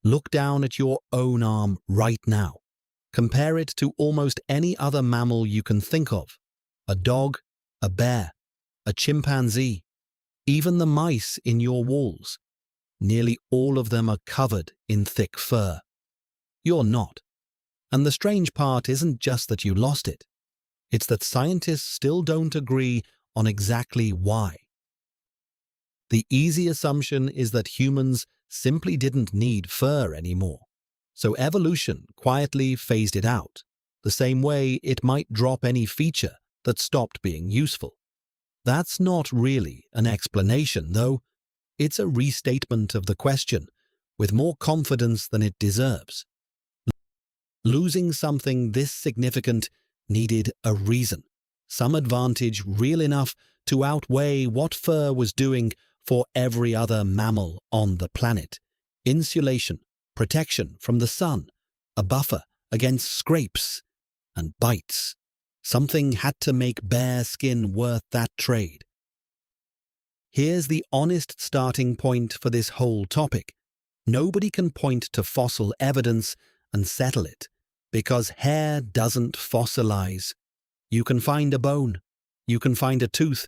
Look down at your own arm right now. Compare it to almost any other mammal you can think of. A dog, a bear, a chimpanzee, even the mice in your walls. Nearly all of them are covered in thick fur. You're not. And the strange part isn't just that you lost it. It's that scientists still don't agree on exactly why. The easy assumption is that humans simply didn't need fur anymore, so evolution quietly phased it out, the same way it might drop any feature that stopped being useful. That's not really an explanation, though. It's a restatement of the question, with more confidence than it deserves. Losing something this significant needed a reason, some advantage real enough to outweigh what fur was doing for every other mammal on the planet. Insulation, protection from the sun, a buffer against scrapes and bites. Something had to make bare skin worth that trade. Here's the honest starting point for this whole topic. Nobody can point to fossil evidence and settle it, because hair doesn't fossilize. You can find a bone, you can find a tooth,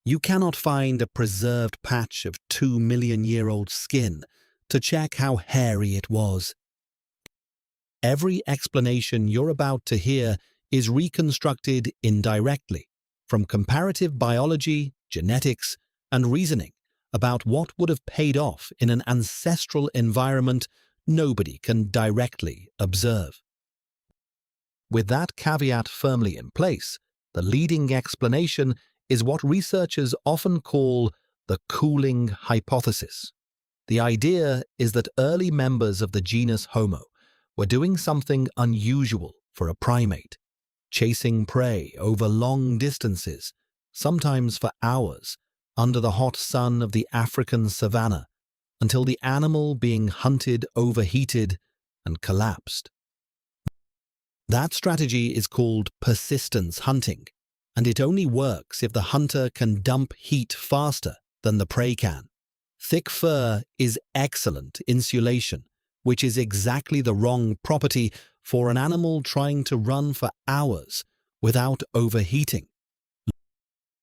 you cannot find a preserved patch of 2-million-year-old skin to check how hairy it was. Every explanation you're about to hear is reconstructed indirectly, from comparative biology, genetics, and reasoning about what would have paid off in an ancestral environment nobody can directly observe. With that caveat firmly in place, the leading explanation is what researchers often call the cooling hypothesis. The idea is that early members of the genus Homo were doing something unusual for a primate, chasing prey over long distances, sometimes for hours, under the hot sun of the African savanna, until the animal being hunted overheated and collapsed. That strategy is called persistence hunting, and it only works if the hunter can dump heat faster than the prey can. Thick fur is excellent insulation, which is exactly the wrong property for an animal trying to run for hours without overheating.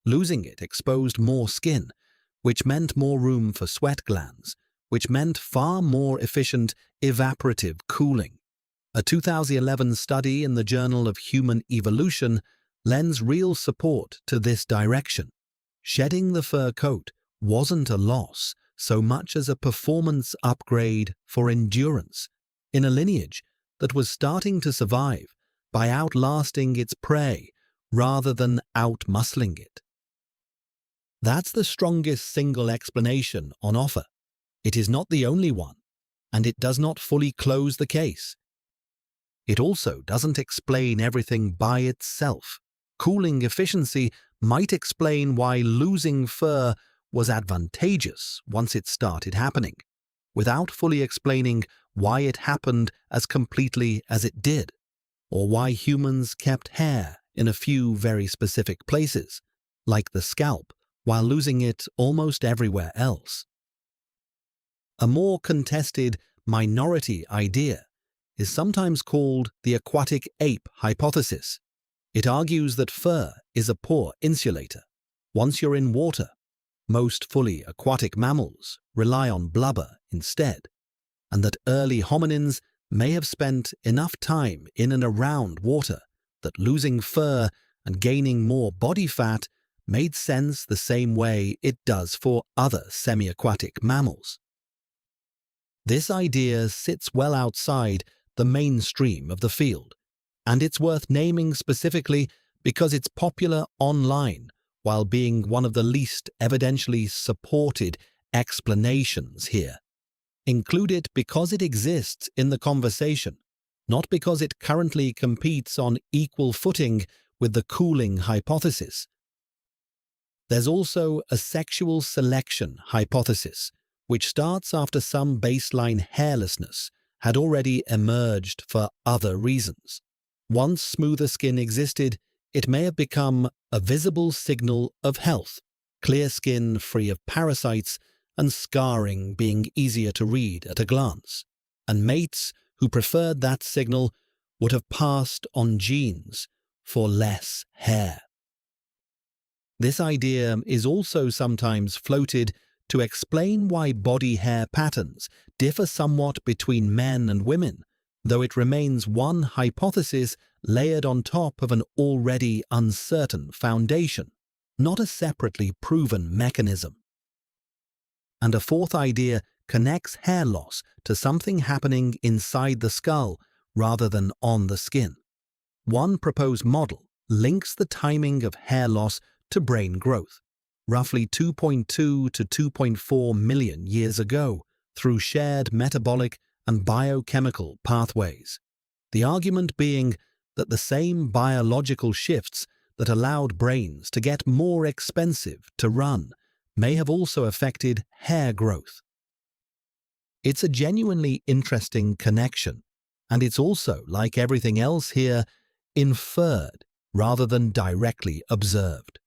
Losing it exposed more skin, which meant more room for sweat glands, which meant far more efficient evaporative cooling. A 2011 study in the Journal of Human Evolution lends real support to this direction. Shedding the fur coat wasn't a loss so much as a performance upgrade for endurance in a lineage that was starting to survive by outlasting its prey rather than outmuscling it. That's the strongest single explanation on offer. It is not the only one, and it does not fully close the case. It also doesn't explain everything by itself. Cooling efficiency might explain why losing fur was advantageous once it started happening, without fully explaining why it happened as completely as it did, or why humans kept hair in a few very specific places, like the scalp, while losing it almost everywhere else. A more contested minority idea is sometimes called the aquatic ape hypothesis. It argues that fur is a poor insulator. Once you're in water, most fully aquatic mammals rely on blubber instead, and that early hominins may have spent enough time in and around water that losing fur and gaining more body fat made sense the same way it does for other semi-aquatic mammals. This idea sits well outside the mainstream of the field, and it's worth naming specifically because it's popular online while being one of the least evidentially supported explanations here. Include it because it exists in the conversation, not because it currently competes on equal footing with the cooling hypothesis. There's also a sexual selection hypothesis, which starts after some baseline hairlessness had already emerged for other reasons. Once smoother skin existed, it may have become a visible signal of health, clear skin free of parasites and scarring being easier to read at a glance. and mates who preferred that signal would have passed on genes for less hair. This idea is also sometimes floated to explain why body hair patterns differ somewhat between men and women, though it remains one hypothesis layered on top of an already uncertain foundation, not a separately proven mechanism. And a fourth idea connects hair loss to something happening inside the skull rather than on the skin. One proposed model links the timing of hair loss to brain growth, roughly 2.2 to 2.4 million years ago, through shared metabolic and biochemical pathways. The argument being that the same biological shifts that allowed brains to get more expensive to run may have also affected hair growth. It's a genuinely interesting connection, and it's also, like everything else here, inferred rather than directly observed.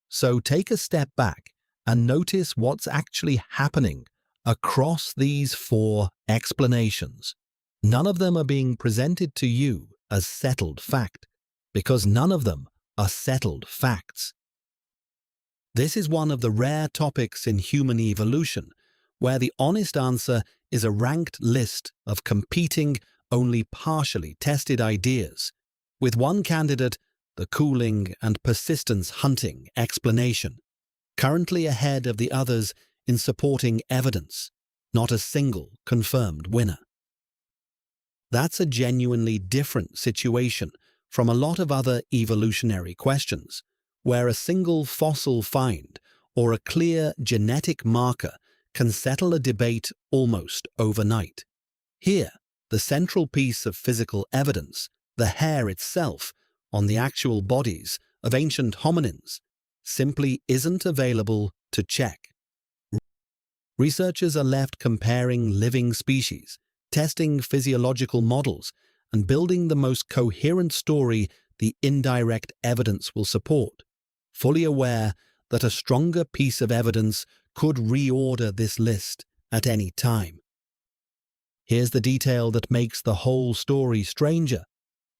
So take a step back and notice what's actually happening across these four explanations. None of them are being presented to you as settled fact, because none of them are settled facts. This is one of the rare topics in human evolution where the honest answer is a ranked list of competing, only partially tested ideas, with one candidate, the cooling and persistence hunting explanation, currently ahead of the others in supporting evidence, not a single confirmed winner. That's a genuinely different situation from a lot of other evolutionary questions, where a single fossil find or a clear genetic marker can settle a debate almost overnight. Here, the central piece of physical evidence, the hair itself on the actual bodies of ancient hominins, simply isn't available to check. Researchers are left comparing living species, testing physiological models, and building the most coherent story the indirect evidence will support, fully aware that a stronger piece of evidence could reorder this list at any time. Here's the detail that makes the whole story stranger,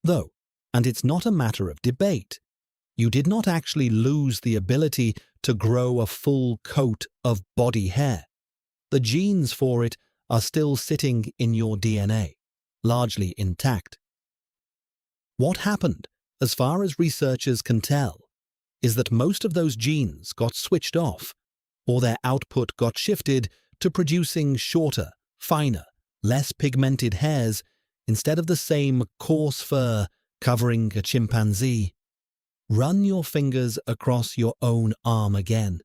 though, and it's not a matter of debate. You did not actually lose the ability to grow a full coat of body hair. The genes for it are still sitting in your DNA, largely intact. What happened, as far as researchers can tell, is that most of those genes got switched off, or their output got shifted to producing shorter, finer, less pigmented hairs instead of the same coarse fur covering a chimpanzee. Run your fingers across your own arm again.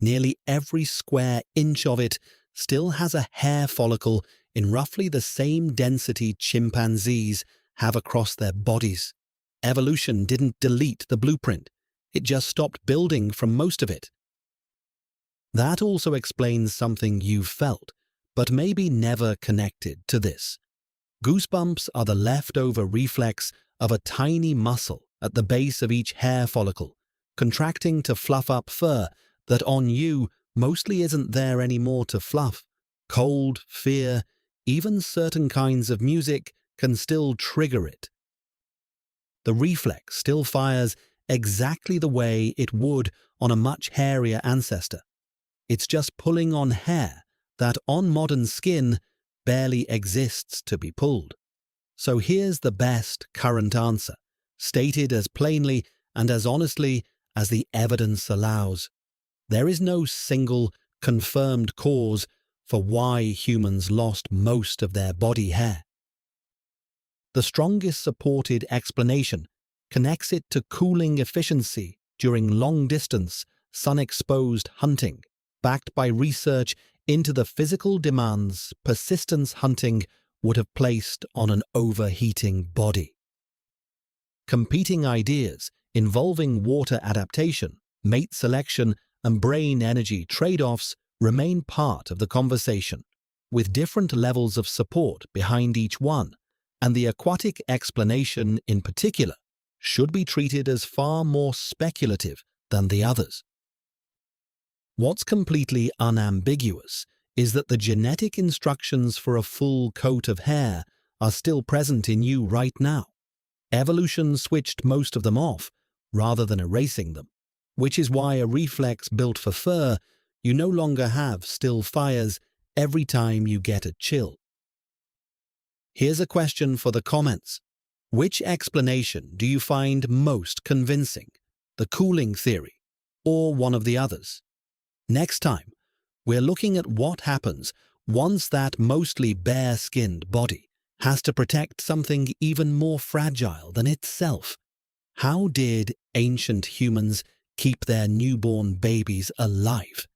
Nearly every square inch of it still has a hair follicle in roughly the same density chimpanzees have across their bodies. Evolution didn't delete the blueprint, it just stopped building from most of it. That also explains something you've felt, but maybe never connected to this. Goosebumps are the leftover reflex of a tiny muscle at the base of each hair follicle, contracting to fluff up fur that on you mostly isn't there anymore to fluff. Cold, fear, even certain kinds of music can still trigger it. The reflex still fires exactly the way it would on a much hairier ancestor. It's just pulling on hair that on modern skin barely exists to be pulled. So here's the best current answer, stated as plainly and as honestly as the evidence allows. There is no single, confirmed cause for why humans lost most of their body hair. The strongest supported explanation connects it to cooling efficiency during long-distance, sun-exposed hunting, backed by research into the physical demands persistence hunting would have placed on an overheating body. Competing ideas involving water adaptation, mate selection, and brain energy trade-offs remain part of the conversation, with different levels of support behind each one, and the aquatic explanation in particular should be treated as far more speculative than the others. What's completely unambiguous is that the genetic instructions for a full coat of hair are still present in you right now. Evolution switched most of them off, rather than erasing them, which is why a reflex built for fur, you no longer have still fires every time you get a chill. Here's a question for the comments. Which explanation do you find most convincing? The cooling theory, or one of the others? Next time, we're looking at what happens once that mostly bare-skinned body has to protect something even more fragile than itself. How did ancient humans keep their newborn babies alive?